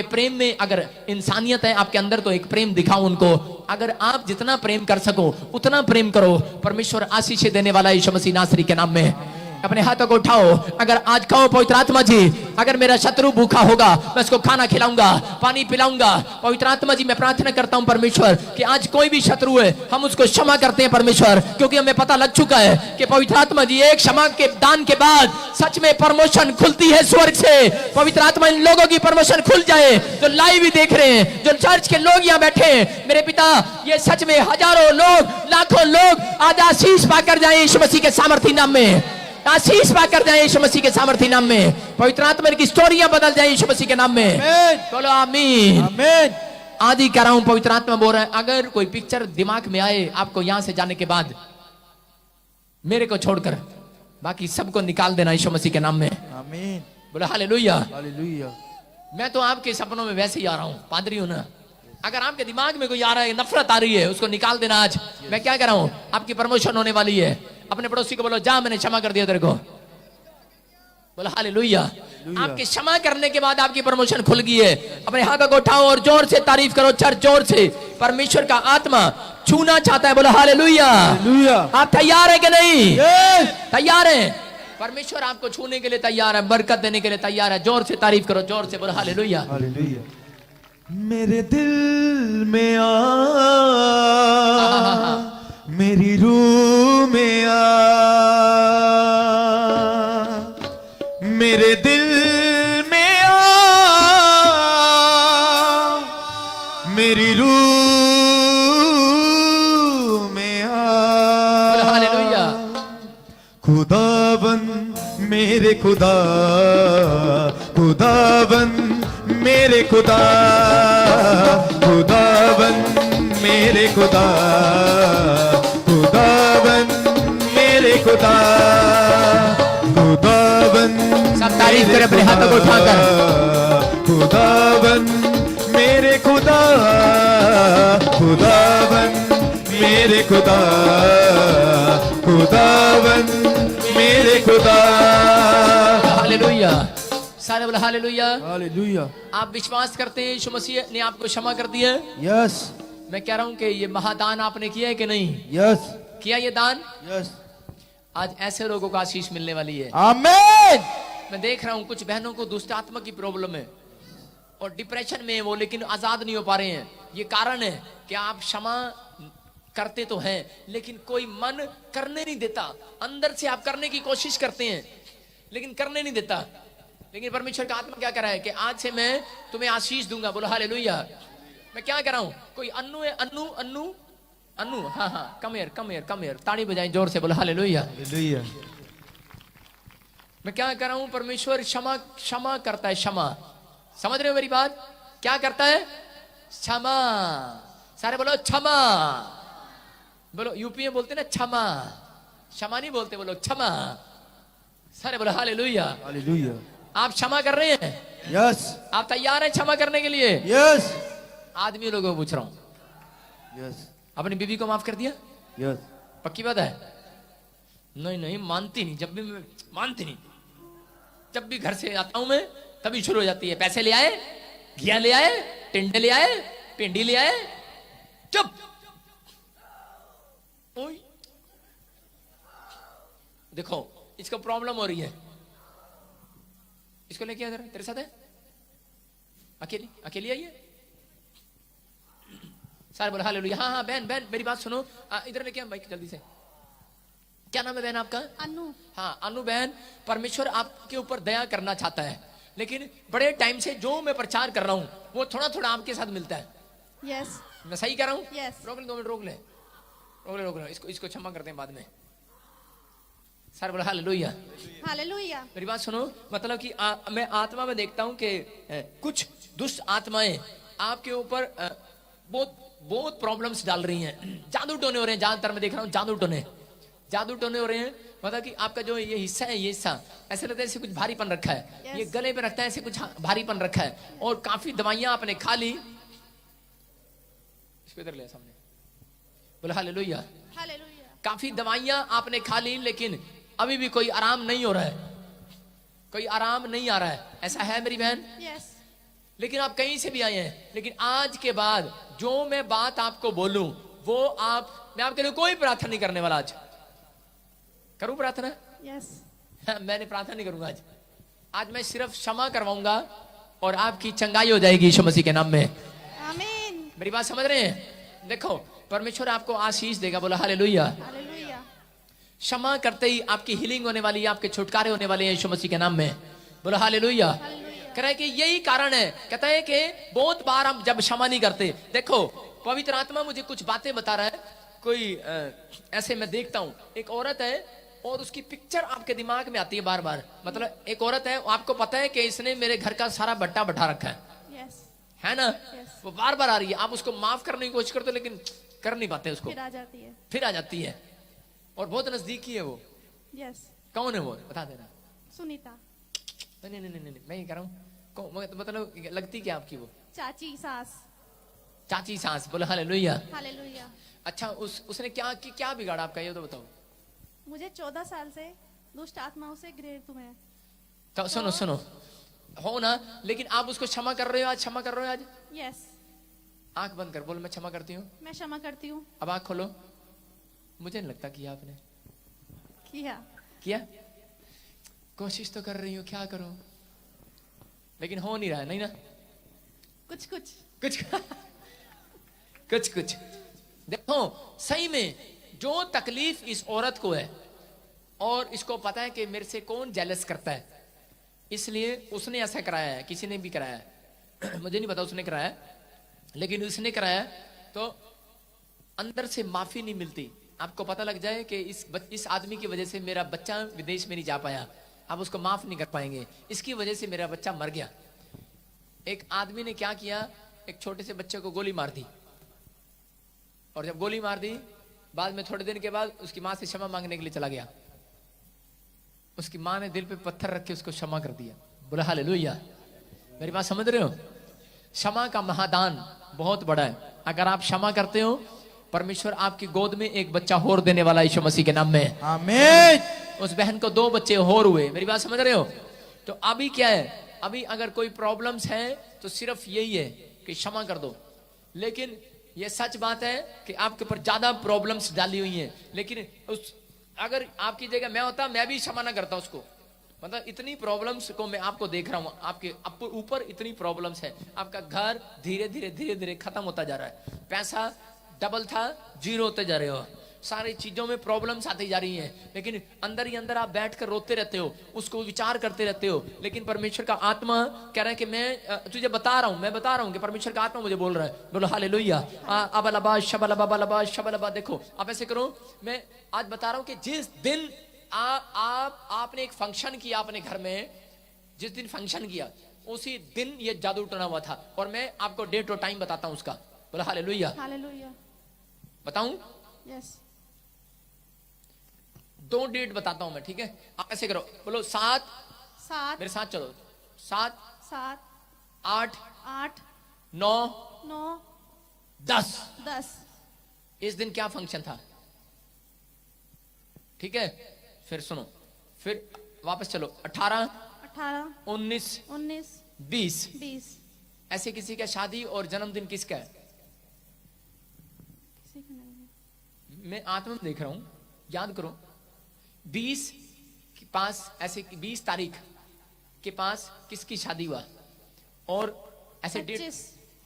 प्रेम में अगर इंसानियत है आपके अंदर, तो एक प्रेम दिखाओ उनको। अगर आप जितना प्रेम कर सको उतना प्रेम करो। परमेश्वर आशीष देने वाला है यीशु मसीह नासरी के नाम में। अपने हाथों को उठाओ। अगर आज कहो पवित्र आत्मा जी, अगर मेरा शत्रु भूखा होगा मैं उसको खाना खिलाऊंगा, पानी पिलाऊंगा। पवित्र आत्मा जी, मैं प्रार्थना करता हूं परमेश्वर कि आज कोई भी शत्रु है हम उसको क्षमा करते हैं परमेश्वर, क्योंकि हमें पता लग चुका है कि पवित्र आत्मा जी एक क्षमा के दान के बाद सच में प्रमोशन खुलती है स्वर्ग से। पवित्र आत्मा इन लोगों की प्रमोशन खुल जाए जो लाइव भी देख रहे हैं, जो चर्च के लोग यहाँ बैठे हैं। मेरे पिता, ये सच में हजारों लोग, लाखों लोग आज आशीष पाकर जाए यीशु मसीह के सामर्थी नाम में। आशीष पाकर जाए यीशु मसीह के सामर्थी नाम में। पवित्र आत्मा की स्टोरियां बदल जाए यीशु मसीह के नाम में। बोलो आमीन। आमीन। आदि कह रहा हूं, पवित्र आत्मा बोल रहा है, अगर कोई पिक्चर दिमाग में आए आपको यहां से जाने के बाद, मेरे को छोड़कर बाकी सबको निकाल देना यीशु मसीह के नाम में। आमीन। बोलो हालेलुया। हालेलुया। मैं तो आपके सपनों में वैसे ही आ रहा हूं, पादरी हूं ना। अगर आपके दिमाग में कोई आ रहा है, नफरत आ रही है, उसको निकाल देना आज। मैं क्या कर रहा हूं, आपकी प्रमोशन होने वाली है। अपने पड़ोसी को बोलो, जा मैंने क्षमा कर दिया तेरे को। बोलो हालेलुया। आपके क्षमा करने के बाद आपकी प्रमोशन खुल गई है। अपने हाथों को उठाओ और जोर से तारीफ करो, चर्च जोर से। परमेश्वर का आत्मा छूना चाहता है। बोलो हालेलुया। हालेलुया। आप तैयार है कि नहीं? यस। तैयार है। परमेश्वर आपको छूने के लिए तैयार है, बरकत देने के लिए तैयार है। जोर से तारीफ करो, जोर से बोलो हालेलुया। हालेलुया। मेरे दिल में आ, मेरी रूह में आ, मेरे दिल में आ, मेरी रूह में आ। हालेलुया। खुदावन मेरे खुदा, खुदावन मेरे खुदा, खुदावन मेरे खुदा, खुदावन मेरे खुदा, खुदावन सब तारीफ करें अपने हाथों को उठाकर। खुदावन मेरे खुदा, खुदावन मेरे खुदा, खुदावन मेरे खुदा। हालेलुया। सारे बोले हालेलुया। हालेलुया। आप विश्वास करते हैं यीशु मसीह ने आपको क्षमा कर दिया है? यस। मैं कह रहा हूं कि ये महादान आपने किया है कि नहीं यस। किया? ये दान यस। आज ऐसे लोगों को आशीष मिलने वाली है। आमीन। मैं देख रहा हूं कुछ बहनों को दुष्ट आत्मा की प्रॉब्लम है और डिप्रेशन में है वो, लेकिन आजाद नहीं हो पा रहे हैं। ये कारण है कि आप क्षमा करते तो हैं लेकिन कोई मन करने नहीं देता। अंदर से आप करने की कोशिश करते हैं लेकिन करने नहीं देता। लेकिन परमेश्वर का आत्मा क्या कर रहा है कि आज से मैं तुम्हें आशीष दूंगा। बोलो हालेलुया। मैं क्या कर रहा हूं, कोई अन्नू है, अन्नू अन्नू अन्नू, हाँ हाँ, कम हियर, ताड़ी बजाएं जोर से। बोलो हालेलुया। हालेलुया। मैं क्या कर रहा हूं, परमेश्वर क्षमा करता है। क्षमा, समझ रहे हो मेरी बात? क्या करता है? क्षमा। सारे बोलो क्षमा। बोलो यूपी में बोलते ना क्षमा, क्षमा नहीं बोलते, बोलो क्षमा। सारे बोलो हालेलुया। हालेलुया। आप क्षमा कर रहे हैं? यस। आप तैयार हैं क्षमा करने के लिए? यस। आदमी लोगों को पूछ रहा हूं, यस। अपनी बीवी को माफ कर दिया? यस। पक्की बात है? नहीं मानती नहीं। जब भी मैं मानती नहीं, जब भी घर से आता हूं मैं तभी शुरू हो जाती है। पैसे ले आए, घिया ले आए, टिंडे ले आए, भिंडी ले आए, चुप। ओए देखो इसको प्रॉब्लम हो रही है, इसको लेके आ, तेरे साथ है, अकेली आई है। सारे बोले हालेलुया। हाँ बहन मेरी बात सुनो, इधर लेके आ बाइक जल्दी से। क्या नाम है बहन आपका? अनु। हाँ अनु बहन, परमेश्वर आपके ऊपर दया करना चाहता है, लेकिन बड़े टाइम से जो मैं प्रचार कर रहा हूं वो थोड़ा थोड़ा आपके साथ मिलता है। यस। मैं सही कह रहा हूं? Yes. रोक ले 2 मिनट, रोक ले। इसको क्षमा करते हैं बाद में। सर बोला हालेलुया। हालेलुया। मेरी बात सुनो, मतलब कि मैं आत्मा में देखता हूं कि कुछ दुष्ट आत्माएं आपके ऊपर बहुत बहुत प्रॉब्लम्स डाल रही हैं, जादू टोने हो रहे हैं, ज्यादातर मैं देख रहा हूँ जादू टोने हो रहे हैं। मतलब कि आपका जो ये हिस्सा है, ये हिस्सा ऐसे लगता है ऐसे कुछ भारीपन रखा है, Yes. ये गले पे रखता है ऐसे कुछ भारीपन रखा है, और काफी दवाइयां आपने खा ली। इसको इधर ले सामने, बोला हालेलुया। हालेलुया। काफी दवाइयां आपने खा ली, लेकिन अभी भी कोई आराम नहीं हो रहा है, कोई आराम नहीं आ रहा है। ऐसा है मेरी बहन? यस। लेकिन आप कहीं से भी आए हैं, लेकिन आज के बाद जो मैं बात आपको बोलूं वो मैं आपके लिए कोई प्रार्थना नहीं करने वाला। आज करूं प्रार्थना? यस। मैंने प्रार्थना नहीं करूंगा आज मैं सिर्फ क्षमा करवाऊंगा और आपकी चंगाई हो जाएगी यीशु मसीह के नाम में। आमीन। मेरी बात समझ रहे हैं? देखो, परमेश्वर आपको आशीष देगा, बोला हालेलुया। हालेलुया। क्षमा करते ही आपकी हीलिंग होने वाली है, आपके छुटकारे होने वाले हैं यीशु मसीह के नाम में, बोला हालेलुया। हालेलुया। कह रहा है कि यही कारण है, कहता है कि बहुत बार हम जब क्षमा नहीं करते, देखो पवित्र आत्मा मुझे कुछ बातें बता रहा है। कोई ऐसे मैं देखता हूं, एक औरत है और उसकी पिक्चर आपके दिमाग में आती है बार बार। मतलब एक औरत है, आपको पता है कि इसने मेरे घर का सारा बट्टा बैठा रखा है यस। है ना? Yes. वो बार बार आ रही है, आप उसको माफ करने की कोशिश करते हो लेकिन कर नहीं पाते उसको, फिर आ जाती है। फिर आ जाती है, और बहुत नजदीकी है वो। यस। कौन है वो, बता देना। सुनीता। नहीं नहीं नहीं नहीं, मैं ये कह रहा हूँ, मतलब लगती क्या आपकी वो? चाची, सास। चाची सास, बोला हालेलुया। हालेलुया। अच्छा, उसने क्या बिगाड़ा आपका, ये तो बताओ। मुझे 14 साल से दुष्ट आत्माओं से घृणित हूं मैं। तो सुनो हो ना, लेकिन आप उसको क्षमा कर रहे हो आज? क्षमा कर रहे हो आज? यस। आंख बंद कर, बोल मैं क्षमा करती हूँ। मैं क्षमा करती हूँ। अब आंख खोलो। मुझे नहीं लगता किया आपने। किया। कोशिश तो कर रही हूँ, क्या करूं, लेकिन हो नहीं रहा है, नहीं ना? कुछ कुछ। कुछ देखो, सही में जो तकलीफ इस औरत को है, और इसको पता है कि मेरे से कौन जेलस करता है, इसलिए उसने ऐसा कराया है। किसी ने भी कराया है मुझे नहीं पता उसने कराया है, लेकिन उसने कराया है, तो अंदर से माफी नहीं मिलती। आपको पता लग जाए कि इस आदमी की वजह से मेरा बच्चा विदेश में नहीं जा पाया, आप उसको माफ नहीं कर पाएंगे, इसकी वजह से मेरा बच्चा मर गया। एक आदमी ने क्या किया, एक छोटे से बच्चे को गोली मार दी, और जब गोली मार दी, बाद में थोड़े दिन के बाद उसकी मां से क्षमा मांगने के लिए चला गया। उसकी मां ने दिल पे पत्थर रख के उसको क्षमा कर दिया, बोला हालेलुया। मेरी बात समझ रहे हो? क्षमा का महादान बहुत बड़ा है। अगर आप क्षमा करते हो, परमेश्वर आपकी गोद में एक बच्चा और देने वाला यीशु मसीह के नाम में। आमीन। उस बहन को 2 बच्चे और हुए। मेरी बात समझ रहे हो? तो अभी क्या है, अभी अगर कोई प्रॉब्लम्स है तो सिर्फ यही है कि क्षमा कर दो। लेकिन ये सच बात है कि आपके ऊपर ज्यादा प्रॉब्लम्स डाली हुई हैं, लेकिन अगर आपकी जगह मैं होता, मैं भी क्षमा ना करता उसको। मतलब इतनी प्रॉब्लम्स को मैं आपको देख रहा हूं, आपके ऊपर इतनी प्रॉब्लम्स है। आपका घर धीरे धीरे खत्म होता जा रहा है, पैसा डबल था 0 होते जा रहे हो, सारी चीजों में प्रॉब्लम्स आती जा रही हैं, लेकिन अंदर ही अंदर आप बैठकर रोते रहते हो, उसको विचार करते रहते हो। लेकिन परमेश्वर का आत्मा कह रहा है कि मैं तुझे बता रहा हूं कि परमेश्वर का आत्मा मुझे बोल रहा है, बोलो हालेलुया। अबलबा शबलबा शबलबा। देखो आप ऐसे करो, मैं आज बता रहा हूं कि जिस दिन आपने एक फंक्शन किया अपने घर में, जिस दिन फंक्शन किया उसी दिन ये जादू टोना हुआ था, और मैं आपको डेट और टाइम बताता हूं उसका, बोलो हालेलुया। हालेलुया। बताऊं? यस। 2 डेट बताता हूं मैं, ठीक है? आप ऐसे करो, बोलो 7, 7, मेरे साथ चलो, 7, 7, 8, 8, 9, 9, 10। 10। इस दिन क्या फंक्शन था, ठीक है? फिर सुनो, फिर वापस चलो, 18, 18, 19, 19, 20। 20। ऐसे किसी का शादी और जन्मदिन किसका है? किसी का नहीं है। मैं आत्मा में देख रहा हूं, याद करो। 20 के पास, ऐसे 20 तारीख के पास किसकी शादी हुआ, और ऐसे डेट। 25।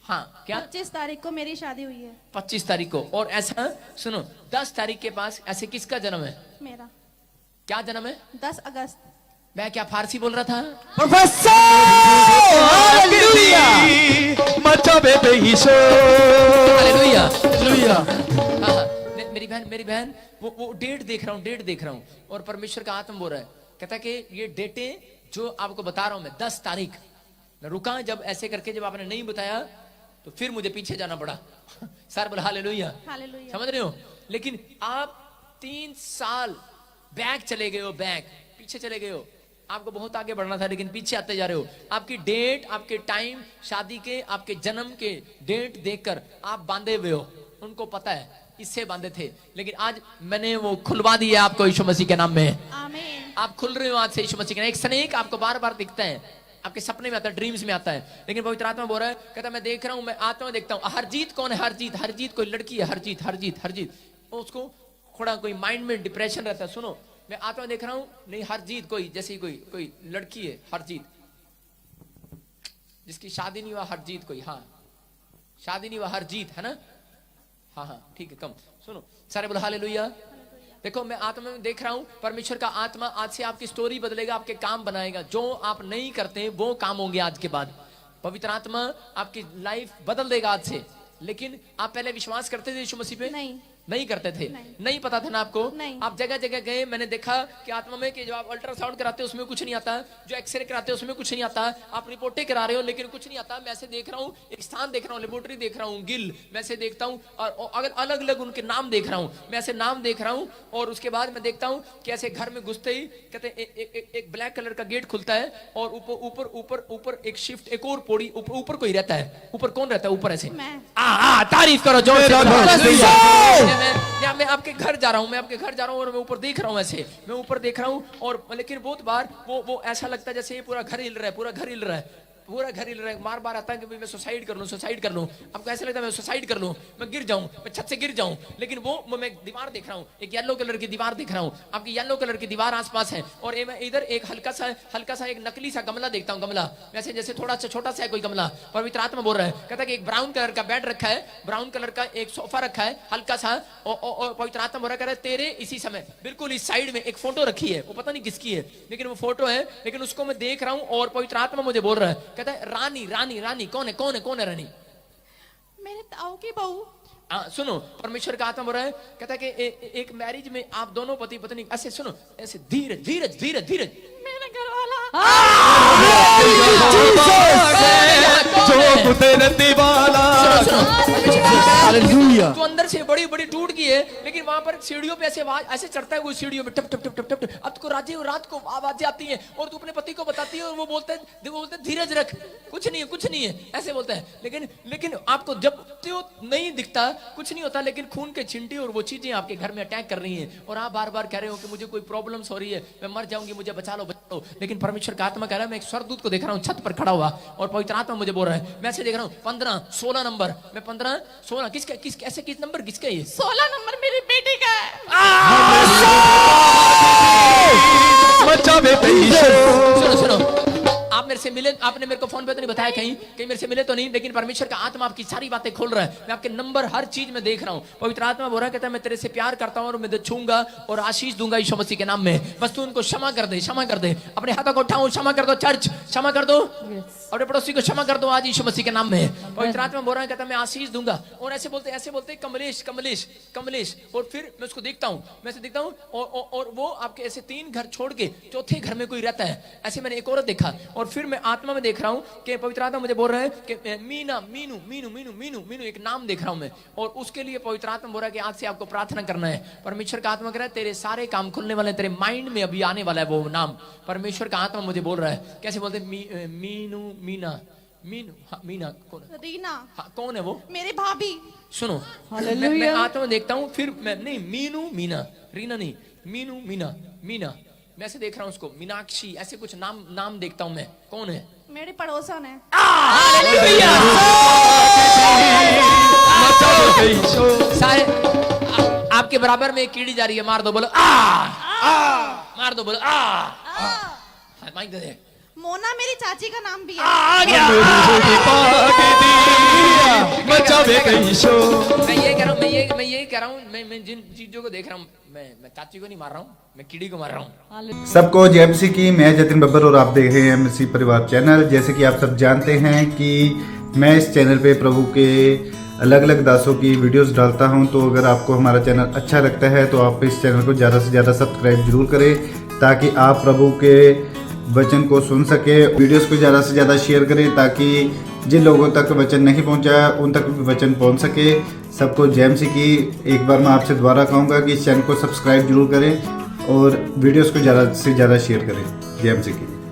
हाँ, क्या? 25 तारीख को मेरी शादी हुई है। 25 तारीख को। और ऐसा सुनो, 10 तारीख के पास ऐसे किसका जन्म है? मेरा। क्या जन्म है? 10 अगस्त। मैं क्या फारसी बोल रहा था? हालेलुया। हाँ, मेरी बहन वो डेट देख रहा हूँ और परमेश्वर का आत्मा बोल रहा है, कहता है कि ये डेटें जो आपको बता रहा हूं मैं, 10 तारीख। मैं रुका जब ऐसे करके, जब आपने नहीं बताया तो फिर मुझे पीछे जाना पड़ा। सर बोला हालेलुया, हालेलुया। समझ रहे हो। लेकिन आप 3 साल बैक चले गए हो, बैक पीछे चले गए हो। आपको बहुत आगे बढ़ना था लेकिन पीछे आते जा रहे हो। आपकी डेट, आपके टाइम, शादी के, आपके जन्म के डेट देखकर आप बांधे हुए हो। उनको पता है इससे बांधे थे, लेकिन आज मैंने वो खुलवा दिया आपको यीशु मसीह के नाम में। आमीन। आप खुल रहे हो आज से यीशु मसीह के नाम। एक स्नेक आपको बार बार दिखता है, आपके सपने में आता है, ड्रीम्स में आता है, लेकिन पवित्र आत्मा बोल रहा है, कहता है मैं देख रहा हूं, मैं आत्मा में देखता हूं। हरजीत कौन है? हरजीत, हरजीत कोई लड़की है। हरजीत, हरजीत, हरजीत। उसको थोड़ा कोई माइंड में डिप्रेशन रहता है। सुनो, मैं आत्मा में देख रहा हूं, नहीं हरजीत कोई जैसी कोई लड़की है, हरजीत, जिसकी शादी नहीं हुआ, हरजीत कोई, हाँ शादी नहीं हुआ, हरजीत है ना, हाँ हाँ ठीक है, कम सुनो सारे बोलो हालेलुया। देखो मैं आत्मा में देख रहा हूं, परमेश्वर का आत्मा आज से आपकी स्टोरी बदलेगा, आपके काम बनाएगा। जो आप नहीं करते वो काम होंगे आज के बाद। पवित्र आत्मा आपकी लाइफ बदल देगा आज से। लेकिन आप पहले विश्वास करते थे यीशु मसीह पे? नहीं करते थे। नहीं पता था ना आपको? आप जगह जगह गए, मैंने देखा कि आत्मा में कि जब आप अल्ट्रासाउंड कराते हो उसमें कुछ नहीं आता, जो एक्सरे कराते हो उसमें कुछ नहीं आता, आप रिपोर्टें करा रहे हो लेकिन कुछ नहीं आता। मैं ऐसे देख रहा हूँ, एक स्थान देख रहा हूँ, लेबोरेटरी देख रहा हूँ, गिल, मैं ऐसे देखता हूँ, और अगर अलग अलग उनके नाम देख रहा हूँ, मैं ऐसे नाम देख रहा हूँ। और उसके बाद मैं देखता हूँ कि ऐसे घर में घुसते ही कहते एक ब्लैक कलर का गेट खुलता है, और ऊपर ऊपर ऊपर ऊपर एक शिफ्ट, एक और पौड़ी, ऊपर कोई रहता है। ऊपर कौन रहता है? ऊपर ऐसे तारीफ करो जोर से। मैं आपके घर जा रहा हूँ, मैं आपके घर जा रहा हूँ और मैं ऊपर देख रहा हूँ, ऐसे मैं ऊपर देख रहा हूँ। और लेकिन बहुत बार वो ऐसा लगता है जैसे ये पूरा घर हिल रहा है, पूरा घर हिल रहा है, पूरा घर हिल रहा है। बार बार आता है कि मैं सुसाइड कर लूं, सुसाइड कर लूं। आपको ऐसा लगता है मैं सुसाइड कर लूं, मैं गिर जाऊं, मैं छत से गिर जाऊं। लेकिन वो मैं दीवार देख रहा हूं, एक येलो कलर की दीवार देख रहा हूं। आपकी येलो कलर की दीवार आसपास है, और मैं इधर एक हल्का सा एक नकली सा गमला देखता हूं। गमला वैसे जैसे थोड़ा सा छोटा सा है कोई गमला। पवित्र आत्मा बोल रहा है, कहता है कि एक ब्राउन कलर का बेड रखा है, ब्राउन कलर का एक सोफा रखा है हल्का सा। और पवित्र आत्मा बोल रहा है तेरे इसी समय बिल्कुल इस साइड में एक फोटो रखी है, वो पता नहीं किसकी है, लेकिन वो फोटो है, लेकिन उसको मैं देख रहा हूं। और पवित्र आत्मा मुझे बोल रहा है, कहता है रानी रानी रानी कौन है? कौन है? कौन है रानी? मेरे ताऊ की बहू। सुनो, परमेश्वर का आत्मा बोल रहा है, कहता है कि एक मैरिज में आप दोनों पति पत्नी ऐसे, सुनो ऐसे धीरज धीरज धीरज धीरज। मेरा घर वाला जो कुदरती वाला। तो अंदर से बड़ी बड़ी टूट गई है, लेकिन वहां पर सीढ़ियों पे ऐसे आवाज ऐसे चढ़ता है, वो सीढ़ियों में टप टप टप टप टप। अब तो रात को आवाजें आती है, और तू अपने पति को बताती है, और वो बोलते हैं धीरज रख, कुछ नहीं है, कुछ नहीं है, ऐसे बोलता है। लेकिन आपको जब तो नहीं दिखता, कुछ नहीं होता, लेकिन खून के छिंटे और वो चीजें आपके घर में अटैक कर रही हैं, और आप बार बार कह रहे हो कि मुझे कोई प्रॉब्लम्स हो रही है, मैं मर जाऊंगी, मुझे बचा लो बचा लो। लेकिन परमेश्वर का आत्मा कह रहा है, मैं एक स्वर्गदूत को देख रहा हूँ छत पर खड़ा हुआ, और पवित्र आत्मा मुझे बोल रहा है, मैं ऐसे देख रहा हूँ 15 16 नंबर, मैं 15 16 किसका ऐसे किस नंबर किसका? ये 16 नंबर मेरी बेटी का है। सुनो, आप मेरे से मिले, आपने मेरे को फोन पे तो नहीं बताया, कहीं मेरे से मिले तो नहीं, लेकिन परमेश्वर का आत्मा आपकी सारी बातें खोल रहा है। मैं आपके नंबर हर चीज में देख रहा हूं। पवित्र आत्मा बोल रहा है, कहता है मैं तेरे से प्यार करता हूं, और मैं छूंगा और आशीष दूंगा यीशु मसीह के नाम में। बस तू उनको क्षमा कर दे, क्षमा कर दे। अपने हाथों को उठाओ, क्षमा कर दो चर्च, क्षमा कर दो, और पड़ोसी को क्षमा कर दो आज यीशु मसीह के नाम में। पवित्र आत्मा बोल रहा है, कहता है मैं आशीष दूंगा। और ऐसे बोलते कमलेश कमलेश कमलेश। और फिर मैं उसको देखता हूं, मैं ऐसे देखता हूं, और वो आपके ऐसे 3 घर छोड़ के चौथे घर में कोई रहता है। ऐसे मैंने एक औरत देखा, और फिर मैं आत्मा में देख रहा हूं कि पवित्र आत्मा मुझे बोल रहा है कि मीना मीनू मीनू मीनू मीनू मीनू एक नाम देख रहा हूं मैं, और उसके लिए पवित्र आत्मा बोल रहा है कि आज से आपको प्रार्थना करना है। परमेश्वर का आत्मा कह रहा है तेरे सारे काम खुलने वाले, तेरे माइंड में अभी आने वाला है वो नाम। परमेश्वर का आत्मा मुझे बोल रहा है, कैसे बोलते मीनू मीना मीनू, हाँ, मीना कौन? रीना। हाँ, कौन है वो? मेरी भाभी। सुनो, मैं आत्मा में देखता हूँ, फिर मैं नहीं मीनू मीना, रीना नहीं, मीनू मीना मीना। मैं ऐसे देख रहा हूँ उसको, मीनाक्षी, ऐसे कुछ नाम देखता हूँ मैं। कौन है? मेरे पड़ोसन है। सारे आपके बराबर में एक कीड़ी जा रही है, मार दो बोलो मार दो बोलो माइक दे दे। मोना मेरी चाची का नाम भी है। आ गया। मैं ये कह रहा हूँ, मैं जिन चीजों को देख रहा हूँ, मैं चाची को नहीं मार रहा हूँ, मैं कीड़ी को मार रहा हूँ। सबको जय मसीह की। मैं जतिन बब्बर और आप देख रहे हैं एमसी परिवार चैनल। जैसे कि आप सब जानते हैं कि मैं इस चैनल पे प्रभु के अलग अलग दासों की वीडियोस डालता हूं, तो अगर आपको हमारा चैनल अच्छा लगता है तो आप इस चैनल को ज़्यादा से ज़्यादा सब्सक्राइब जरूर करें, ताकि आप प्रभु के वचन को सुन सके। वीडियोस को ज़्यादा से ज़्यादा शेयर करें, ताकि जिन लोगों तक वचन नहीं पहुंचा उन तक भी वचन पहुंच सके। सबको जय मसीह की। एक बार मैं आपसे दोबारा कहूँगा कि इस चैनल को सब्सक्राइब जरूर करें और वीडियोस को ज़्यादा से ज़्यादा शेयर करें। जय मसीह की।